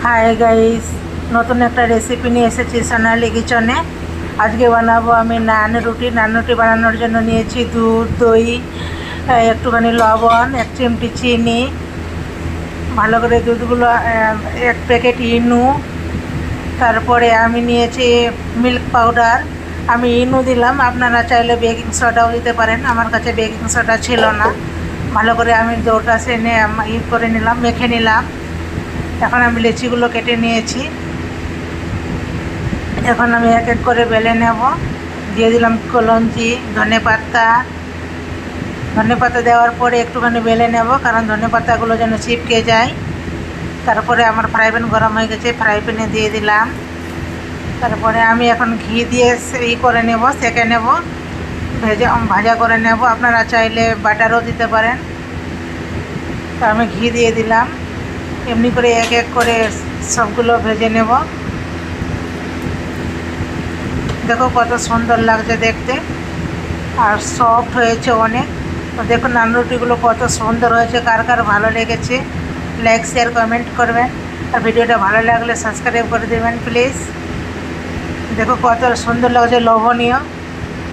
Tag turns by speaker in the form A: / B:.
A: Hi guys, নতুন একটা recipe নিয়ে এসেছি সোনালি কিচনে। আজকে বানাবো আমি নান রুটি বানানোর জন্য নিয়েছি দুধ, দই, একটুখানি লবণ, এক চিমটি চিনি, ভালো করে দুধগুলো, এক প্যাকেট ইনু, তারপরে আমি নিয়েছি মিল্ক পাউডার। আমি ইনু দিলাম, আপনারা চাইলে বেকিং সোডাও দিতে পারেন। আমার কাছে বেকিং সোডা ছিল না। ভালো করে আমি ডোটা করে নিলাম, মেখে নিলাম। এখন আমি লিচিগুলো কেটে নিয়েছি। এখন আমি এক এক করে বেলে নেব। দিয়ে দিলাম কলঞ্চি, ধনেপাতা দেওয়ার পরে একটুখানি বেলে নেব, কারণ ধনেপাতাগুলো যেন চিপকে যায়। তারপরে আমার ফ্রাই প্যান গরম হয়ে গেছে, ফ্রাই প্যানে দিয়ে দিলাম। তারপরে আমি এখন ঘি দিয়ে করে নেব, সেঁকে নেব, ভাজা করে নেব। আপনারা চাইলে বাটারও দিতে পারেন। তো আমি ঘি দিয়ে দিলাম। এমনি করে এক এক করে সবগুলো ভেজে নেব। দেখো কত সুন্দর লাগছে দেখতে, আর সফট হয়েছে অনেক। তো দেখুন নান রুটিগুলো কত সুন্দর হয়েছে। কার কার ভালো লেগেছে লাইক, শেয়ার, কমেন্ট করবেন। আর ভিডিওটা ভালো লাগলে সাবস্ক্রাইব করে দেবেন প্লিজ। দেখো কত সুন্দর লাগছে, লোভনীয়।